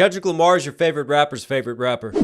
Kendrick Lamar is your favorite rapper's favorite rapper.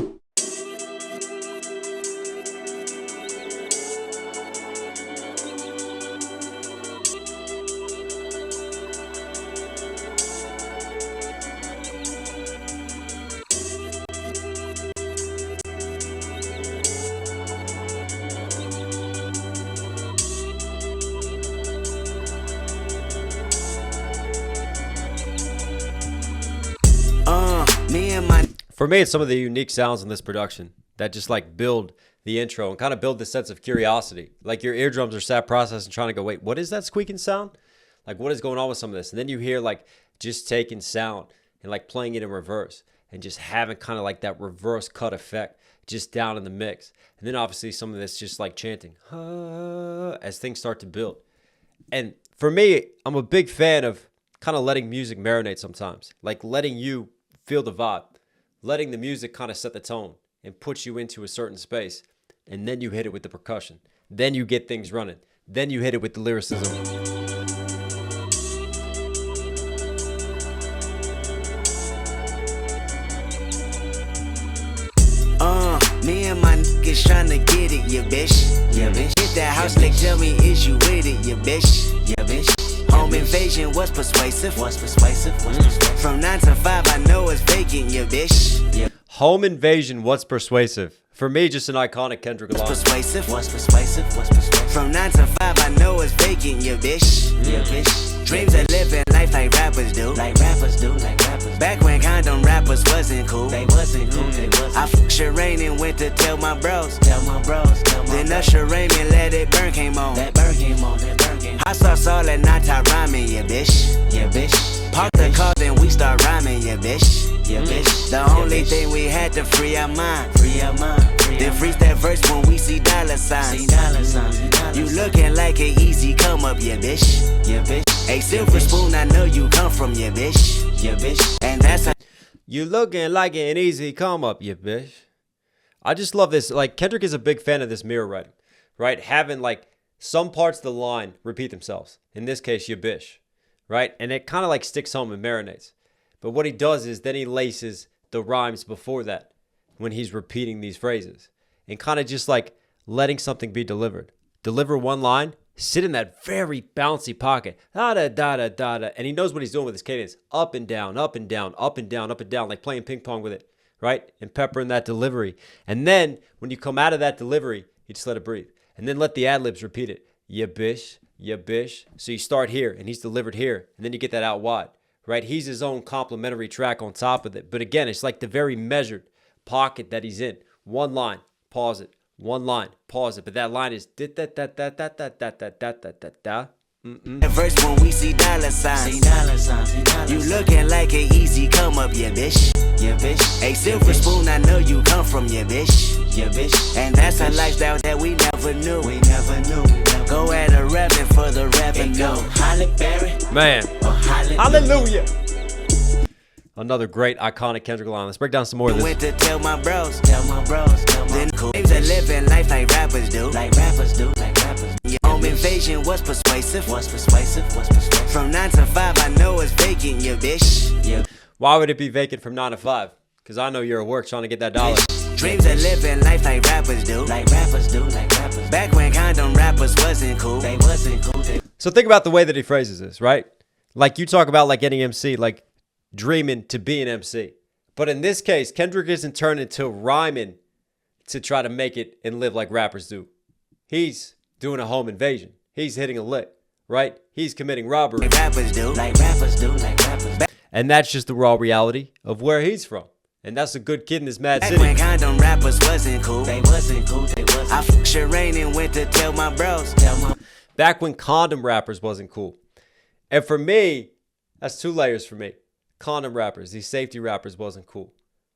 For me, it's some of the unique sounds in this production that just like build the intro and kind of build the sense of curiosity. Like your eardrums are sat processing, trying to go, wait, what is that squeaking sound? Like, what is going on with some of this? And then you hear like just taking sound and like playing it in reverse and just having kind of like that reverse cut effect just down in the mix. And then obviously some of this just like chanting as things start to build. And for me, I'm a big fan of kind of letting music marinate sometimes, like letting you feel the vibe, letting the music kind of set the tone and put you into a certain space. And then you hit it with the percussion. Then you get things running. Then you hit it with the lyricism. Me and my niggas tryna get it, yeah, bitch. Yeah, bitch. Hit that house, like, tell me, is you with it, yeah, bitch. Yeah, bitch. Home invasion was persuasive. Was persuasive. Was persuasive. From 9 to 5, I know it's vacant, yeah, bitch. Yeah. Home invasion, what's persuasive? For me, just an iconic Kendrick Lamar. Was persuasive. Was persuasive. Was persuasive. From 9 to 5, I know it's vacant, yeah, bitch. Yeah, bitch. Dreams of living life like rappers do. Like rappers do, like rappers. Back when condom rappers wasn't cool. They wasn't cool, they wasn't. I fucked Sherane and went to tell my bros. Tell my bros, tell my then Usher Raymond Let It Burn came on. That burn came on, that burn came on. Hot sauce all that night time rhyming, yeah, bitch. Yeah, bitch. Park the car, then we start rhyming, yeah, bitch. Yeah, bitch. The only thing we had to free our mind. Free our mind. Then freeze that verse when we see dollar signs. See dollar signs. You looking like an easy come up, yeah, bitch. Yeah, bitch. A silver spoon, I know you come from, yeah, bitch. Yeah, bitch. And that's how you looking like an easy come up, yeah, bitch. I just love this. Like, Kendrick is a big fan of this mirror writing, right? Having like some parts of the line repeat themselves. In this case, you bitch, right? And it kind of like sticks home and marinates. But what he does is then he laces the rhymes before that when he's repeating these phrases and kind of just like letting something be delivered. Deliver one line, sit in that very bouncy pocket, da-da-da-da-da-da, and he knows what he's doing with his cadence. Up and down, up and down, up and down, up and down, like playing ping pong with it, right? And peppering that delivery. And then when you come out of that delivery, you just let it breathe. And then let the ad-libs repeat it. Yeah, bish, yeah, bish. So you start here, and he's delivered here, and then you get that out wide, right? He's his own complimentary track on top of it. But again, it's like the very measured pocket that he's in. One line, pause it. One line, pause it. But that line is da-da-da-da-da-da-da-da-da-da-da. the verse when we see dollar signs. See dollar signs. You looking like an easy come up, yeah, bitch. Yeah, bitch. A silver spoon, I know you come from, yeah, bitch. Yeah, bitch. And that's a lifestyle that we never knew. We never knew. Go at a revenue for the revenue. Holly Berry. Man. Hallelujah. Another great iconic Kendrick line. Let's break down some more of this. Went to tell my bros. Tell my bros. Then dreams of living life like rappers do. Like rappers do. Like rappers. Your home invasion was persuasive. Was persuasive. Was persuasive. From 9 to 5, I know it's vacant, yeah, bitch. Yeah. Why would it be vacant from 9 to 5? Because I know you're at work trying to get that dollar. Dreams of living life like rappers do. Like rappers do. Like rappers. Back when condom rappers wasn't cool. They wasn't cool. So think about the way that he phrases this, right? Like you talk about like any MC, like dreaming to be an MC. But in this case, Kendrick isn't turning to rhyming to try to make it and live like rappers do. He's doing a home invasion. He's hitting a lick, right? He's committing robbery. Like rappers do. Like rappers do. Like rappers. And that's just the raw reality of where he's from. And that's a good kid in this mad city. Back when condom rappers wasn't cool. They wasn't cool. They wasn't. I fucked Sherane and went to tell my bros. Back when condom rappers wasn't cool. And for me, that's two layers for me. Condom rappers, these safety rappers wasn't cool,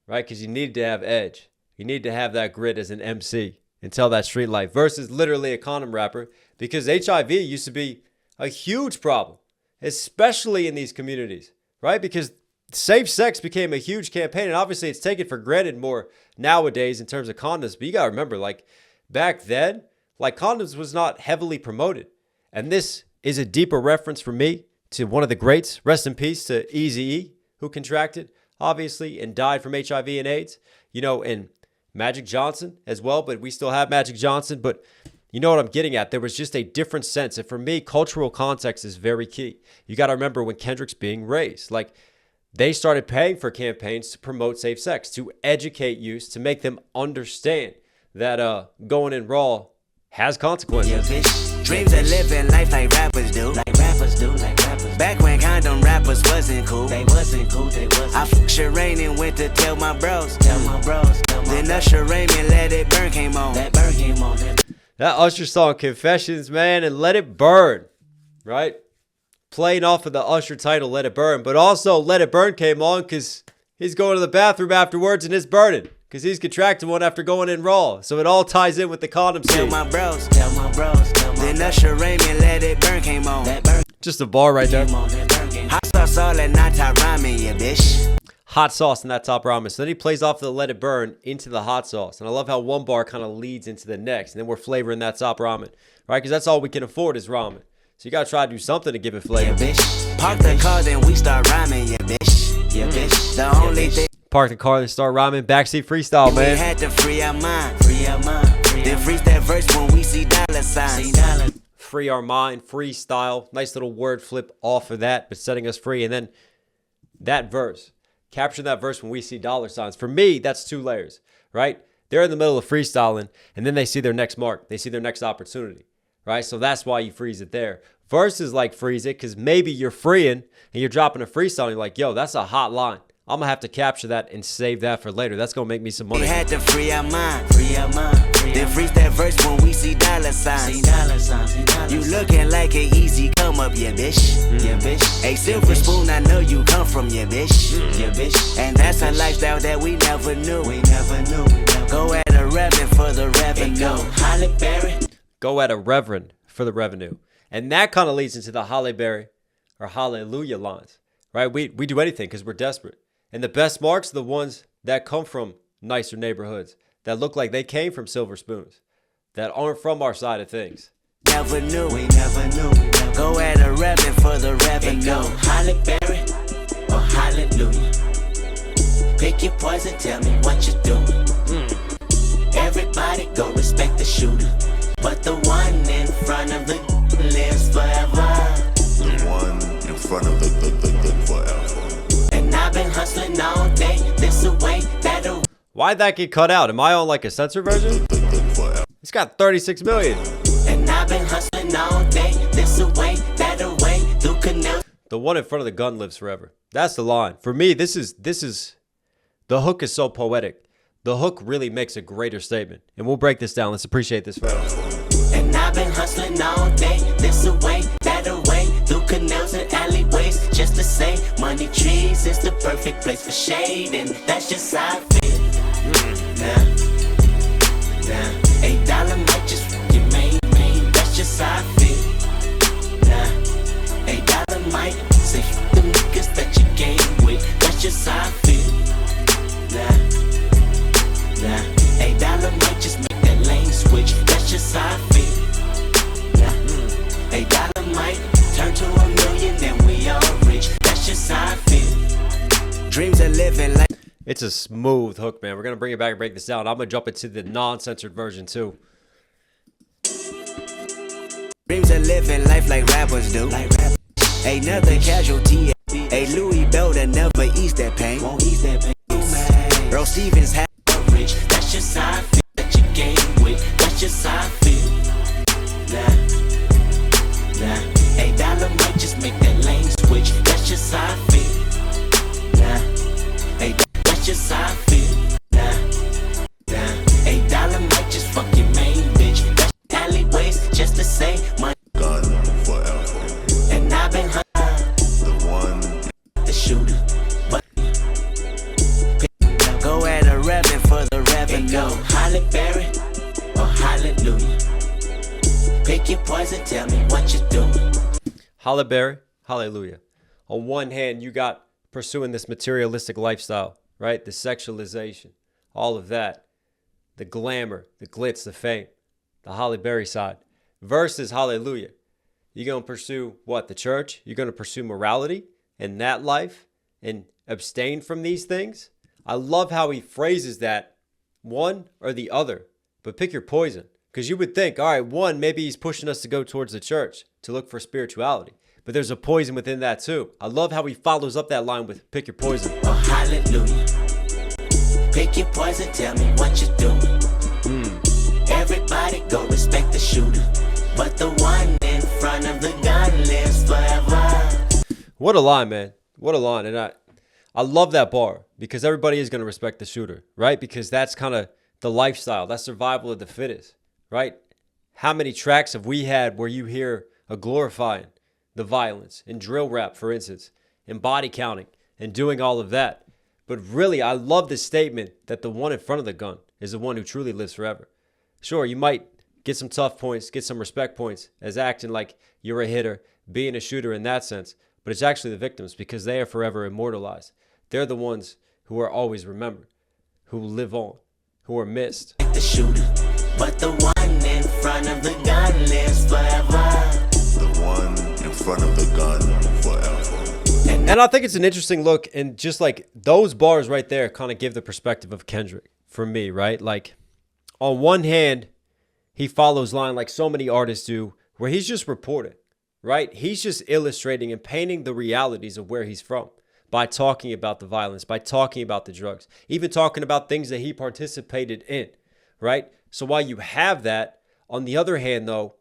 right? Because you needed to have edge. You need to have that grit as an MC and tell that street life versus literally a condom rapper, because HIV used to be a huge problem, especially in these communities, right? Because safe sex became a huge campaign, and obviously it's taken for granted more nowadays in terms of condoms. But you got to remember, like back then, like condoms was not heavily promoted. And this is a deeper reference for me to one of the greats, rest in peace to Eazy-E, who contracted. obviously, and died from HIV and AIDS, you know, and Magic Johnson as well, but we still have Magic Johnson. But you know what I'm getting at? There was just a different sense. And for me, cultural context is very key. You got to remember when Kendrick's being raised, like they started paying for campaigns to promote safe sex, to educate youth, to make them understand that going in raw has consequences. Yeah, bitch. Dreams of living life like rappers do. Like rappers do, like rappers. Back when condom rappers wasn't cool. They wasn't cool, they wasn't. I fucked Shireen and went to tell my bros. Then Usher Raymond Let It Burn came on. That burn came on. That Usher song, Confessions, man, and Let It Burn, right? Playing off of the Usher title, Let It Burn. But also, Let It Burn came on because he's going to the bathroom afterwards and it's burning. Because he's contracted one after going in raw. So it all ties in with the condom scene. Tell my bros. Then Usher Raymond Let It Burn came on. Just a bar right there. Hot sauce all that not top ramen, yeah, bitch. Hot sauce in that top ramen. So then he plays off the Let It Burn into the hot sauce. And I love how one bar kind of leads into the next. And then we're flavoring that top ramen. Right? Because that's all we can afford is ramen. So you got to try to do something to give it flavor. Yeah, bitch. Park the car, then we start rhyming, yeah, bitch. Yeah, bitch. The only thing. Park the car, then start rhyming. Backseat freestyle, man. We had to free our mind. Then freeze that verse when we see dollar signs. Free our mind, freestyle. Nice little word flip off of that, but setting us free. And then that verse. Capture that verse when we see dollar signs. For me, that's two layers, right? They're in the middle of freestyling, and then they see their next mark. They see their next opportunity, right? So that's why you freeze it there. Verse is like freeze it because maybe you're freeing and you're dropping a freestyle and you're like, yo, that's a hot line. I'm going to have to capture that and save that for later. That's going to make me some money. We had to free our mind. Then freeze that verse when we see dollar signs. You looking like an easy come up, yeah, bitch. Yeah, bitch. A silver spoon, I know you come from, yeah, bitch. Yeah, bitch. And that's a lifestyle that we never knew. Go at a reverend for the revenue. Halle Berry. Go at a reverend for the revenue. And that kind of leads into the Halle Berry or Hallelujah lines, right? We do anything because we're desperate. And the best marks are the ones that come from nicer neighborhoods, that look like they came from silver spoons, that aren't from our side of things. Never knew. Go at a reverend for the revenue. Halle Berry or Hallelujah. Pick your poison, tell me what you're doing. Everybody go respect the shooter, but the one in front of the lives forever. The one in front of the forever. And I've been hustling all day, this away, that away. Why'd that get cut out? Am I on like a censored version? It's got 36 million. And I've been hustling all day, this away, that away, through canal. The one in front of the gun lives forever. That's the line. For me, this is the hook is so poetic. The hook really makes a greater statement. And we'll break this down. Let's appreciate this first. And I've been hustling all day, this away, that away, through canals and alleyways, just to say, money trees is the perfect place for shade, and that's just how I feel. Nah, $8 might just your main, that's just how I feel. Nah, $8 might say the niggas that you game with, that's just how I feel. Nah, $8 might just make that lane switch, that's just how I feel. $8 might turn to $1 million and we all rich, that's just how I feel. Dreams of living like. It's a smooth hook, man. We're going to bring it back and break this down. I'm going to jump into the non-censored version too. Dreams of living life like rappers do. Another casualty. A Louis Bell that never ease that pain. Won't ease that pain. Earl Stevens had rich. That's just how I feel. That you game with. That's just how I feel. Nah. $8 might just make that lane switch. That's just how I feel. Nah. That's just how I feel. $8 might just fuck your main bitch. That's alleyways just to say money. Gun forever. And I've been The one. the shooter, but go at a reverend for the revenue. Halle Berry or Hallelujah. Pick your poison, tell me what you're doing. Halle Berry, hallelujah. On one hand, you got pursuing this materialistic lifestyle, right? The sexualization, all of that. The glamour, the glitz, the fame. The Halle Berry side. Versus hallelujah. You're going to pursue what? The church? You're going to pursue morality in that life? and abstain from these things. I love how he phrases that, one or the other, but pick your poison. Because you would think, all right, one, maybe he's pushing us to go towards the church, to look for spirituality. But there's a poison within that too. I love how he follows up that line with pick your poison. Oh, hallelujah. Pick your poison, tell me what you're doing. Everybody go respect the shooter, but the one in front of the gun lives forever. What a line, man. What a line. And I love that bar because everybody is going to respect the shooter, right? Because that's kind of the lifestyle. That's survival of the fittest, right? How many tracks have we had where you hear a glorifying the violence in drill rap, for instance, in body counting and doing all of that? But really, I love this statement that the one in front of the gun is the one who truly lives forever. Sure, you might get some tough points, get some respect points as acting like you're a hitter, being a shooter in that sense, but it's actually the victims because they are forever immortalized. They're the ones who are always remembered, who live on, who are missed. The shooter, but the one in front of the gun lives forever. The one in front of the gun forever. And I think it's an interesting look, and just like those bars right there kind of give the perspective of Kendrick for me, right? Like, on one hand, he follows line like so many artists do, where he's just reporting, right? He's just illustrating and painting the realities of where he's from by talking about the violence, by talking about the drugs, even talking about things that he participated in, right? So while you have that, on the other hand, though,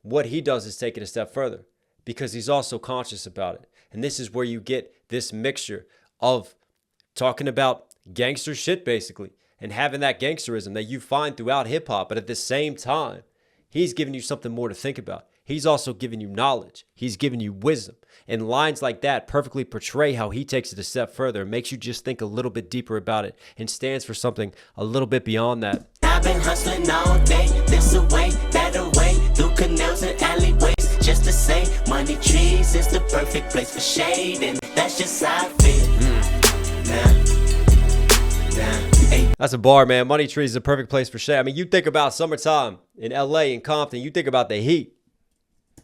what he does is take it a step further because he's also conscious about it. And this is where you get this mixture of talking about gangster shit, basically, and having that gangsterism that you find throughout hip hop. But at the same time, he's giving you something more to think about. He's also giving you knowledge. He's giving you wisdom. And lines like that perfectly portray how he takes it a step further and makes you just think a little bit deeper about it and stands for something a little bit beyond that. I've been hustling all day, this away, that away, through canals and alleyways, just to say, money trees is the perfect place for shade, and that's just how I feel. That's a bar, man. Money trees is a perfect place for shade. I mean, you think about summertime in LA and Compton, you think about the heat,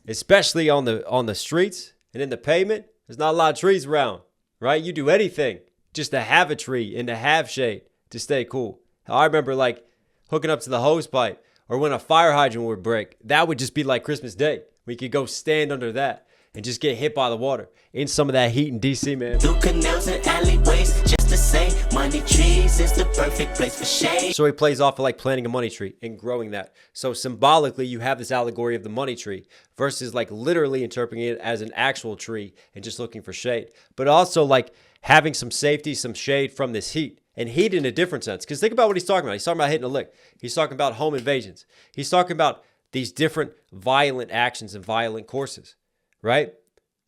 especially on the streets and in the pavement. There's not a lot of trees around, right? You do anything just to have a tree and to have shade to stay cool. I remember like hooking up to the hose pipe or when a fire hydrant would break. That would just be like Christmas Day. We could go stand under that and just get hit by the water in some of that heat in DC, man. Through canals and alleyways, just to say, money trees is the perfect place for shade. So he plays off of like planting a money tree and growing that. So symbolically, you have this allegory of the money tree versus like literally interpreting it as an actual tree and just looking for shade. But also like having some safety, some shade from this heat. And heat in a different sense. Because think about what he's talking about. He's talking about hitting a lick. He's talking about home invasions. He's talking about these different violent actions and violent courses, right?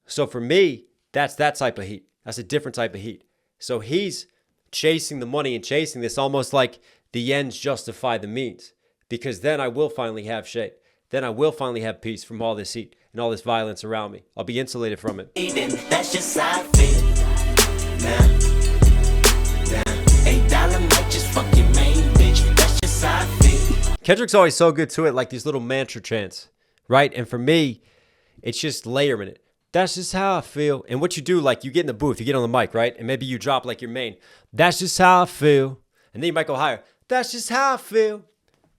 So for me, that's that type of heat. That's a different type of heat. So he's chasing the money and chasing this almost like the ends justify the means. Because then I will finally have shade. Then I will finally have peace from all this heat and all this violence around me. I'll be insulated from it. That's just how I feel. Nah. $8 might just fuck your main bitch. That's just how I feel. Kendrick's always so good to it, like these little mantra chants, right? And for me, it's just layering it. That's just how I feel. And what you do, like you get in the booth, you get on the mic, right? And maybe you drop like your main. That's just how I feel. And then you might go higher. That's just how I feel.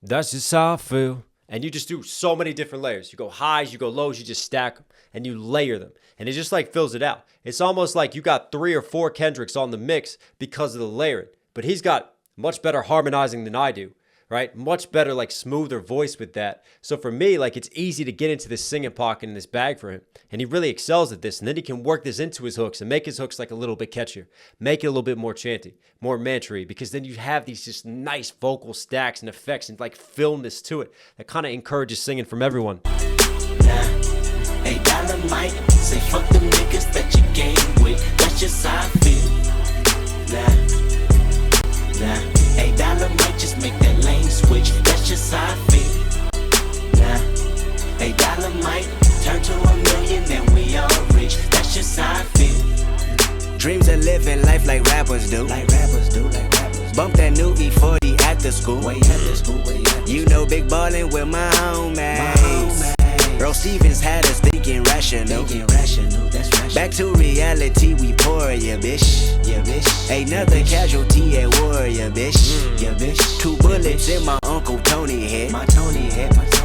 That's just how I feel. And you just do so many different layers. You go highs, you go lows, you just stack them and you layer them. And it just like fills it out. It's almost like you got 3 or 4 Kendricks on the mix because of the layering. But he's got much better harmonizing than I do, right? Much better, like smoother voice with that. So for me, like it's easy to get into this singing pocket in this bag for him. And he really excels at this. And then he can work this into his hooks and make his hooks like a little bit catchier. Make it a little bit more chanty, more mantra-y. Because then you have these just nice vocal stacks and effects and like filmness to it that kind of encourages singing from everyone. $8 might say fuck them niggas that you game with. That's just how I feel. $8 might just make that lane switch. That's just how I feel. $8 might turn to $1 million and we all rich. That's just how I feel. Dreams of living life like rappers do. Like rappers do, like rappers. Bump that new E40 after school. Way after school, way after You know big ballin' with my homies. Bro Stevens had us thinking rational. Back to reality, we pour, yeah, bitch. Another casualty at war, yeah, bitch. 2 bullets in my Uncle Tony head.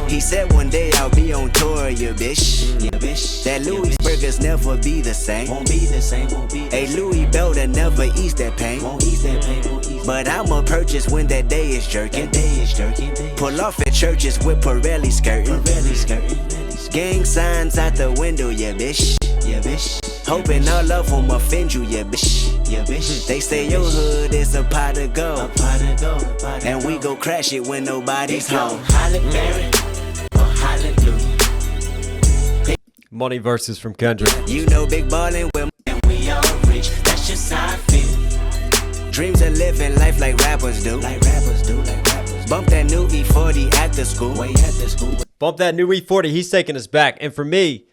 He said one day I'll be on tour, yeah, bitch. That Louis burgers never be the same. A Louis belt'll never ease that pain. But I'ma purchase when that day is jerking. Pull off at churches with Pirelli skirting. Gang signs out the window, yeah, bitch. Hoping all of them offend you, yeah, bitch. They say your hood is a pot of gold, and we go crash it when nobody's home. Money verses from Kendrick. You know big ballin' with we all rich. That's just how I feel. Dreams of living life like rappers do. Bump that new E40 after school. Bump that new E40. He's taking us back. And for me,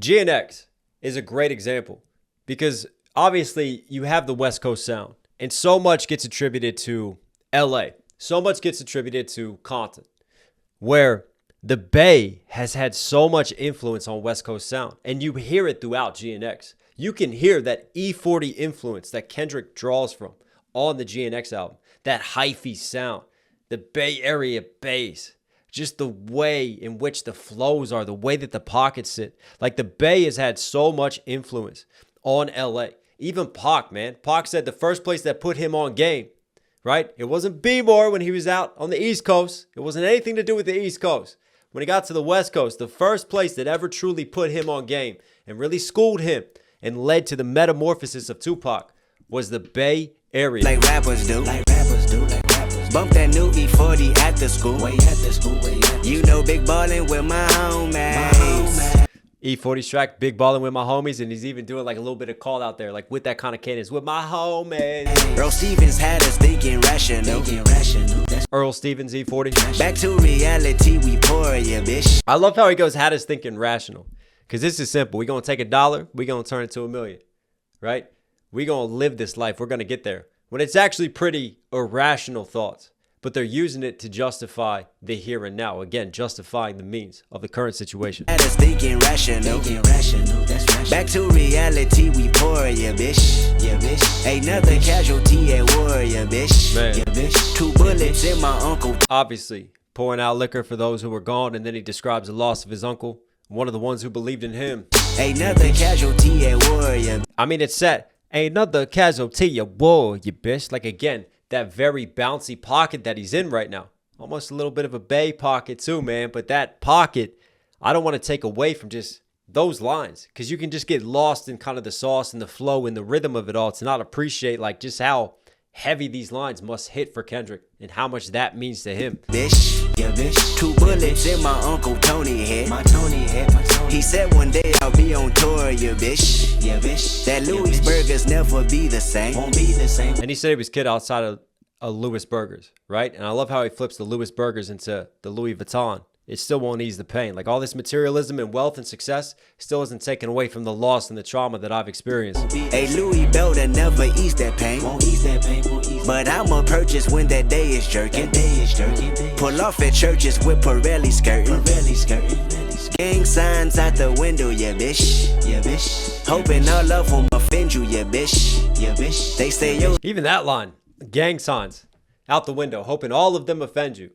GNX is a great example because obviously you have the West Coast sound and so much gets attributed to LA. So much gets attributed to Compton, where the Bay has had so much influence on West Coast sound, and you hear it throughout GNX. You can hear that E40 influence that Kendrick draws from on the GNX album, that hyphy sound, the Bay Area bass, just the way in which the flows are, the way that the pockets sit. Like the Bay has had so much influence on LA. Even Pac, man. Pac said the first place that put him on game, right? It wasn't B-More when he was out on the East Coast. It wasn't anything to do with the East Coast. When he got to the West Coast, the first place that ever truly put him on game and really schooled him and led to the metamorphosis of Tupac was the Bay Area. Like rappers do. Bump that new E40 after school. You know big ballin' with my homies. E40's track, Big Ballin' with my homies, and he's even doing like a little bit of call out there, like with that kind of cadence, with my homies. Bro Stevens had us thinking rational. Earl Stevens, E40. Back to reality, we pour, yeah, bitch. I love how he goes, had us thinking rational. Because this is simple. We're going to take $1, we're going to turn it to $1 million, right? We're going to live this life. We're going to get there. When it's actually pretty irrational thoughts, but they're using it to justify the here and now. Again, justifying the means of the current situation. Had us thinking rational. Back to reality, we pour, yeah, bitch. Another casualty at war, yeah, bitch. Man. 2 bullets in my uncle. Obviously, pouring out liquor for those who were gone, and then he describes the loss of his uncle, one of the ones who believed in him. Another casualty at war, yeah. I mean, it's set. Another casualty at war, you bitch. Like, again, that very bouncy pocket that he's in right now. Almost a little bit of a Bay pocket too, man. But that pocket, I don't want to take away from just those lines, because you can just get lost in kind of the sauce and the flow and the rhythm of it all to not appreciate like just how heavy these lines must hit for Kendrick and how much that means to him. Bitch, yeah, bitch. 2 bullets in my Uncle Tony head. He said one day I'll be on tour, yeah, bitch. That Louis burgers never be the same. And he said he was kid outside of Louis Burgers, right? And I love how he flips the Louis Burgers into the Louis Vuitton. It still won't ease the pain. Like all this materialism and wealth and success still isn't taken away from the loss and the trauma that I've experienced. A Louis belt'll never ease that pain. But I'ma purchase when that day is jerking. Pull off at churches with Pirelli skirting. Gang signs out the window, yeah, bitch. Hoping all of them offend you, yeah, bitch. They say yo. Even that line, gang signs out the window, hoping all of them offend you.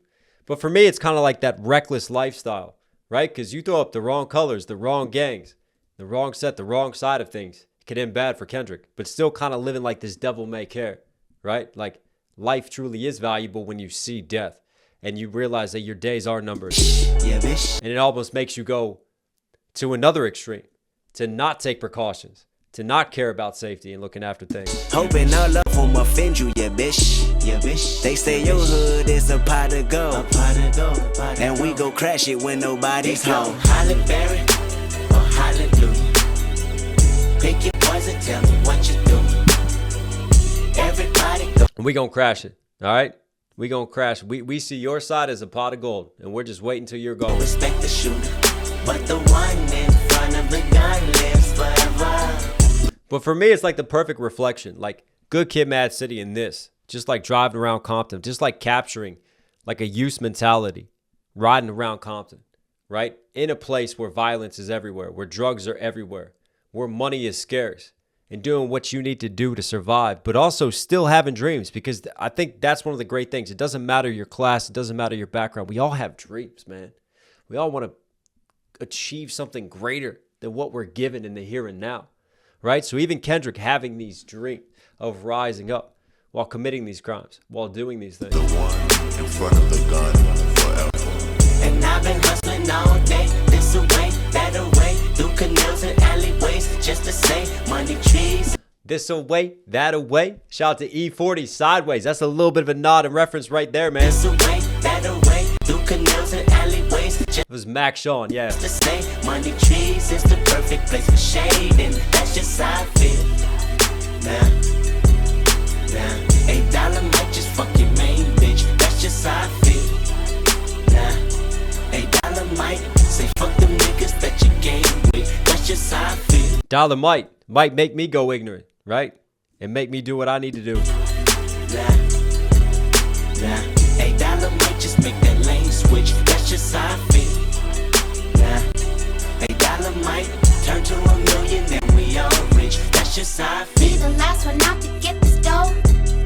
But for me, it's kind of like that reckless lifestyle, right? Because you throw up the wrong colors, the wrong gangs, the wrong set, the wrong side of things. It could end bad for Kendrick, but still kind of living like this devil may care, right? Like life truly is valuable when you see death and you realize that your days are numbered. Yeah, bitch. And it almost makes you go to another extreme, to not take precautions, to not care about safety and looking after things. Hoping all of them offend you, yeah, bitch. They say your hood is a pot of gold, and we go crash it when nobody's home. Hollyberry or hallelujah. Pick your poison, tell me what you do. Everybody go. And we gonna crash it, all right? We gonna crash. We see your side as a pot of gold, and we're just waiting till you're gone. Respect the shooter, but the one in front of the gun lives forever. But for me, it's like the perfect reflection. Like Good Kid, M.A.A.d City in this. Just like driving around Compton. Just like capturing like a youth mentality. Riding around Compton. right? In a place where violence is everywhere, where drugs are everywhere, where money is scarce, and doing what you need to do to survive, but also still having dreams, because I think that's one of the great things. It doesn't matter your class. It doesn't matter your background. We all have dreams, man. We all want to achieve something greater than what we're given in the here and now, right? So even Kendrick having these dreams of rising up while committing these crimes, while doing these things. The one in front of the gun forever. And I've been hustling all day, this away, that away, through canals and alleyways, just to say money trees. This away, that away. Shout out to E40 Sideways. That's a little bit of a nod and reference right there, man. This away, that away, through canals and alleyways, just It was Mac Sean, yeah. to say money trees is the perfect place for shade, and that's just how I feel. Nah, $8 might just fuck your main bitch, that's just how I feel. Nah, $8 might say fuck them niggas that you game with, that's just how I feel. Dollar might make me go ignorant, right? And make me do what I need to do. Nah, $8 might just make that lane switch, that's just how I feel. Nah, $8 might turn to $1 million and we all rich, that's just how I Be feel. the last one out to get this dough.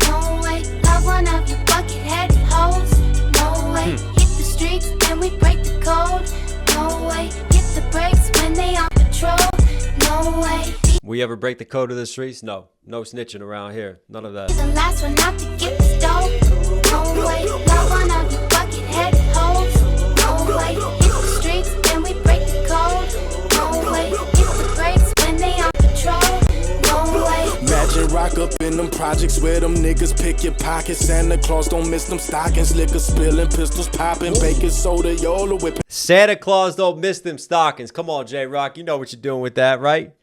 No way, love one of you bucket-headed hoes. No way, hit the streets and we break the code. No way, hit the brakes when they on patrol. No way, be We ever break the code of the streets? No. No snitching around here. None of that. the last one out to get this dough. No way, love one of you bucket-headed hoes. No way, hit the streets and we break the code. No way, hit the brakes when they on patrol. No way. Imagine rock up in them projects where them niggas pick your pockets. Santa Claus don't miss them stockings. Liquor spilling, pistols popping, baking soda, y'all whipping. Santa Claus don't miss them stockings. Come on, J-Rock. You know what you're doing with that, right?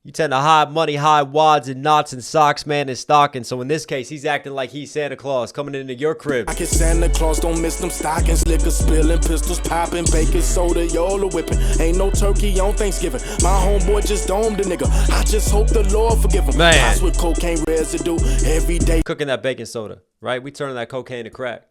You tend to hide money, hide wads and knots and socks, man, and stockings. So in this case, he's acting like he's Santa Claus coming into your crib. Santa Claus don't miss them stockings. Liquor spilling, pistols popping, baking soda, y'all whipping. Ain't no turkey on Thanksgiving. My homeboy just domed a nigga. I just hope the Lord forgive him. Man. Pots with cocaine residue every day. Cooking that baking soda, right? We turning that cocaine to crack.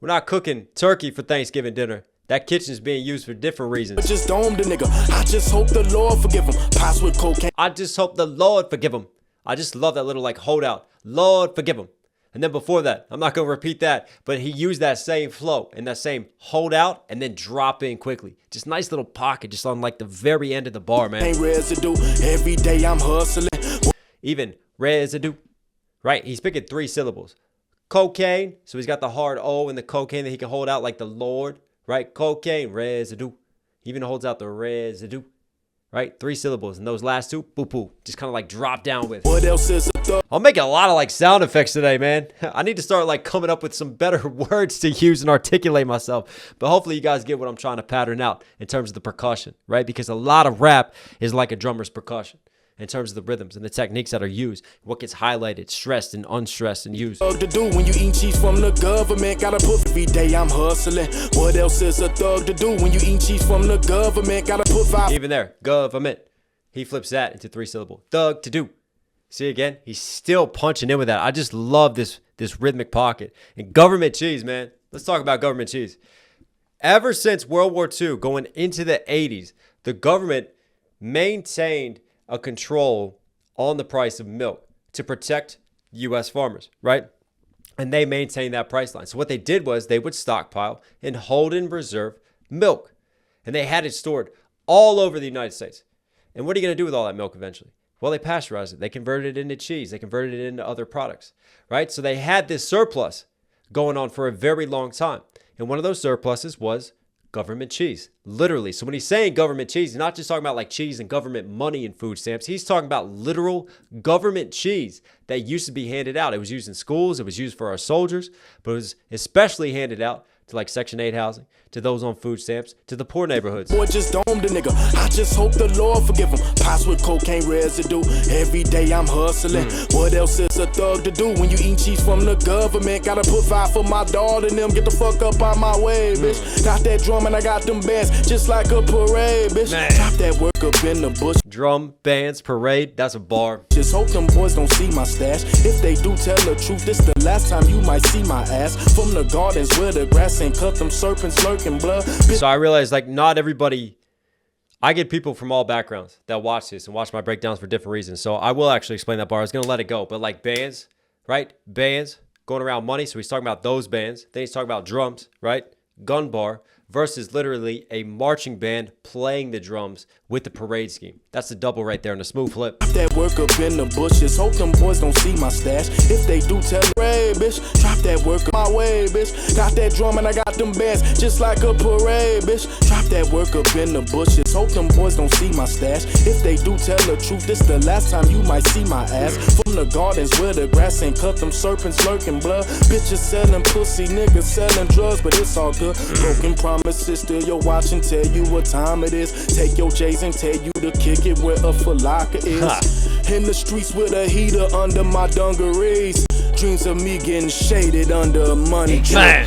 We're not cooking turkey for Thanksgiving dinner. That kitchen's being used for different reasons. Just domed a nigga. I just hope the Lord forgive him. Pots with cocaine. I just hope the Lord forgive him. I just love that little like holdout. Lord forgive him. And then before that, I'm not going to repeat that, but he used that same flow and that same holdout and then drop in quickly. Just nice little pocket just on like the very end of the bar, man. Residue every day I'm hustling. Even residue, right? He's picking 3 syllables. Cocaine, so he's got the hard O in the cocaine that he can hold out like the Lord, right? Cocaine, residue. He even holds out the residue, right? 3 syllables. And those last 2, boo-boo, just kind of like drop down with. What else is a thug? I'm making a lot of like sound effects today, man. I need to start like coming up with some better words to use and articulate myself. But hopefully you guys get what I'm trying to pattern out in terms of the percussion, right? Because a lot of rap is like a drummer's percussion in terms of the rhythms and the techniques that are used, what gets highlighted, stressed and unstressed and used. Thug to do when you eat cheese from the government. Gotta put every day I'm hustling. What else is a thug to do when you eat cheese from the government? Gotta put 5. Even there, government. He flips that into 3 syllable. Thug to do. See again? He's still punching in with that. I just love this rhythmic pocket. And government cheese, man. Let's talk about government cheese. Ever since World War II, going into the 80s, the government maintained a control on the price of milk to protect U.S. farmers, right? And they maintained that price line. So what they did was they would stockpile and hold in reserve milk. And they had it stored all over the United States. And what are you going to do with all that milk eventually? Well, they pasteurized it. They converted it into cheese. They converted it into other products, right? So they had this surplus going on for a very long time. And one of those surpluses was government cheese, literally. So when he's saying government cheese, he's not just talking about like cheese and government money and food stamps. He's talking about literal government cheese that used to be handed out. It was used in schools. It was used for our soldiers, but it was especially handed out to like Section 8 housing, to those on food stamps, to the poor neighborhoods. Boy, just domed a nigga. I just hope the Lord forgive him. Pots with cocaine residue. Every day I'm hustling. What else is a thug to do when you eat cheese from the government? Gotta put 5 for my daughter and them. Get the fuck up out my way, bitch. Got that drum and I got them bands just like a parade, bitch. Man. Drop that work up in the bush. drum, bands, parade. That's a bar. Just hope them boys don't see my stash. If they do tell the truth, this the last time you might see my ass. From the gardens where the grass ain't cut, them serpents lurking blood. So I realized, like, not everybody... I get people from all backgrounds that watch this and watch my breakdowns for different reasons. So I will actually explain that bar. I was going to let it go. But like bands, right? Bands going around money. So he's talking about those bands. Then he's talking about drums, right? Gun bar versus literally a marching band playing the drums with the parade scheme. That's the double right there in a smooth flip. That work up in the bushes. Hope them boys don't see my stash. If they do, tell me, hey, bitch, drop that work up my way, bitch. Got that drum and I got them bands just like a parade, bitch. Drop that work up in the bushes. Hope them boys don't see my stash. If they do, tell the truth, this the last time you might see my ass. From the gardens where the grass ain't cut, them serpents lurking blood. Bitches selling pussy, niggas selling drugs, but it's all good. Broken promises, still your watch and tell you what time it is. Take your J's and tell you to kick it where a falaka is. In the streets with a heater under my dungarees. Dreams of me getting shaded under a money tree. Man.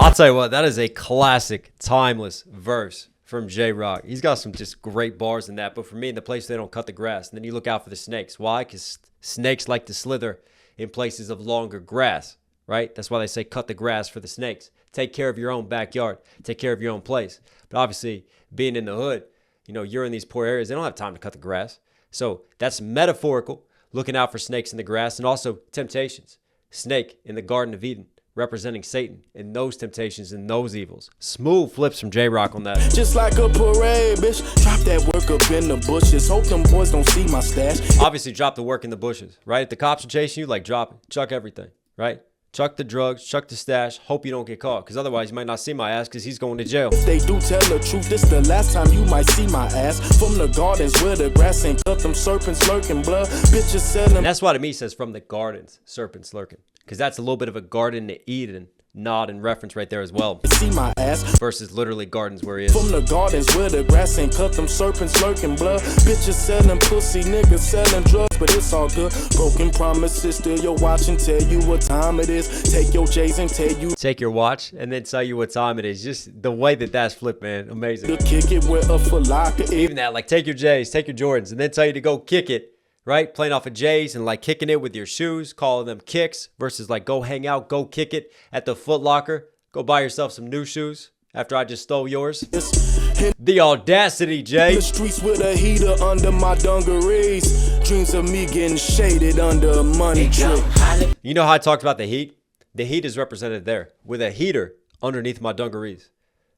I'll tell you what, that is a classic, timeless verse from J-Rock. He's got some just great bars in that. But for me, in the place they don't cut the grass. And then you look out for the snakes. Why? Because snakes like to slither in places of longer grass, right? That's why they say cut the grass for the snakes. Take care of your own backyard. Take care of your own place. But obviously, being in the hood, you know, you're in these poor areas. They don't have time to cut the grass. So that's metaphorical, looking out for snakes in the grass, and also temptations. Snake in the Garden of Eden, representing Satan and those temptations and those evils. Smooth flips from J-Rock on that. Just like a parade, bitch. Drop that work up in the bushes. Hope them boys don't see my stash. Obviously, drop the work in the bushes, right? If the cops are chasing you, like, drop it. Chuck everything, right? Chuck the drugs, chuck the stash. Hope you don't get caught, because otherwise you might not see my ass because he's going to jail. If they do tell the truth, this the last time you might see my ass. From the gardens where the grass ain't cut, them serpents lurking blood. Bitches selling. And that's why to me says from the gardens, serpents lurking. Because that's a little bit of a Garden to Eden nod and reference right there as well. See my ass. Versus literally gardens where he is. From the gardens where the grass ain't cut, them serpents lurking blood. Bitches selling pussy, niggas selling drugs, but it's all good. Broken promises, still your watch and tell you what time it is. Take your J's and tell you. Take your watch and then tell you what time it is. Just the way that that's flipped, man. Amazing. To kick it where a falaka is. Even that, like, take your J's, take your Jordans, and then tell you to go kick it. Right? Playing off of J's and like kicking it with your shoes, calling them kicks versus like go hang out, go kick it at the Foot Locker. Go buy yourself some new shoes after I just stole yours. The audacity, Jay. The streets with a heater under my dungarees. Dreams of me getting shaded under a money tree. You know how I talked about the heat? The heat is represented there with a heater underneath my dungarees.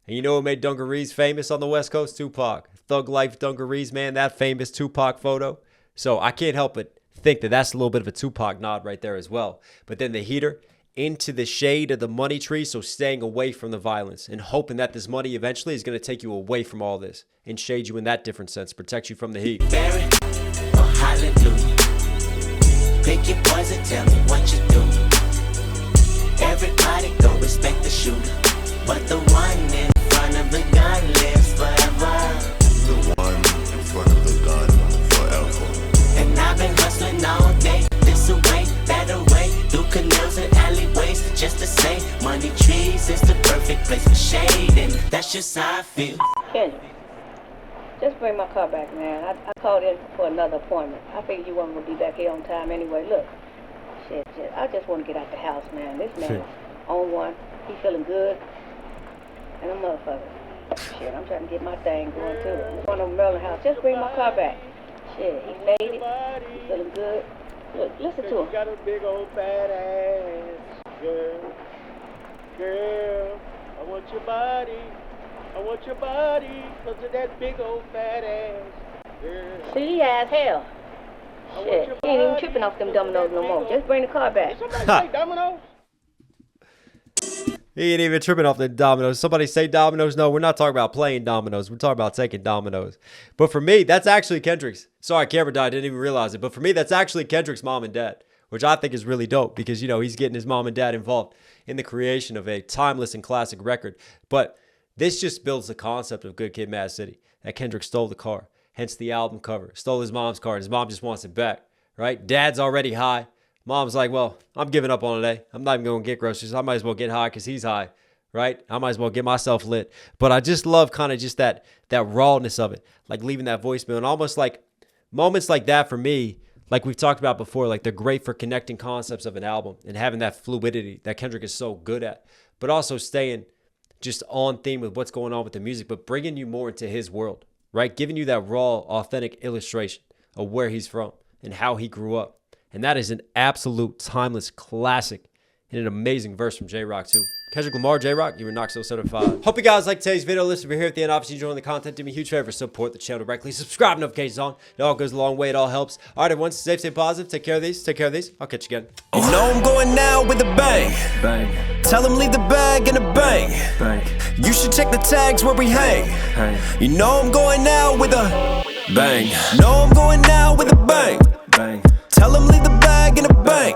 And you know what made dungarees famous on the West Coast? Tupac. Thug Life dungarees, man. That famous Tupac photo. So I can't help but think that that's a little bit of a Tupac nod right there as well. But then the heater into the shade of the money tree, so staying away from the violence and hoping that this money eventually is going to take you away from all this and shade you in that different sense, protect you from the heat. Barry, oh hallelujah. Pick your poison, tell me what you do. Everybody go respect the shooter, but the one in front of the gun lives forever. The one in front of the gun forever. And I've been hustling all day, this away, that away, through canals and alleyways, just to say, money trees is the perfect place for shade, and that's just how I feel. Kendrick, just bring my car back, man. I called in for another appointment. I figured you weren't going to be back here on time anyway. Look, shit, I just want to get out the house, man. This man is on one. He feeling good. And a motherfucker. Shit, I'm trying to get my thing going, too. I'm going to Maryland house. Just bring my car back. Shit, he made it. He feeling good. Look, listen to him. You got a big old fat ass, girl. Girl, I want your body. I want your body because of that big old fat ass, girl. See, as hell. Shit, he ain't even tripping off them dominoes no more. Just bring the car back. Did somebody say dominoes? He ain't even tripping off the dominoes. Somebody say dominoes. No, we're not talking about playing dominoes. We're talking about taking dominoes. But for me, that's actually Kendrick's. Sorry, camera died. I didn't even realize it. But for me, that's actually Kendrick's mom and dad, which I think is really dope because, you know, he's getting his mom and dad involved in the creation of a timeless and classic record. But this just builds the concept of Good Kid, M.A.A.d City, that Kendrick stole the car, hence the album cover, stole his mom's car, and his mom just wants it back, right? Dad's already high. Mom's like, well, I'm giving up on it today. I'm not even going to get groceries. I might as well get high because he's high, right? I might as well get myself lit. But I just love kind of just that rawness of it, like leaving that voicemail. And almost like moments like that for me, like we've talked about before, like they're great for connecting concepts of an album and having that fluidity that Kendrick is so good at, but also staying just on theme with what's going on with the music, but bringing you more into his world, right? Giving you that raw, authentic illustration of where he's from and how he grew up. And that is an absolute timeless classic and an amazing verse from J-Rock too. Kendrick Lamar, J-Rock, you were Knox Hill certified. Hope you guys like today's video. Listen, if you're here at the end, obviously enjoying the content, do me a huge favor, support the channel directly. Subscribe, notifications on. It all goes a long way. It all helps. All right, everyone, stay safe, stay positive. Take care of these. Take care of these. I'll catch you again. You know I'm going now with a bang. Bang. Tell them leave the bag in a bang. Bang. You should check the tags where we hang. You know I'm going now with a bang. Know I'm going now with a bang. Bang. Tell them leave the bag in a bang.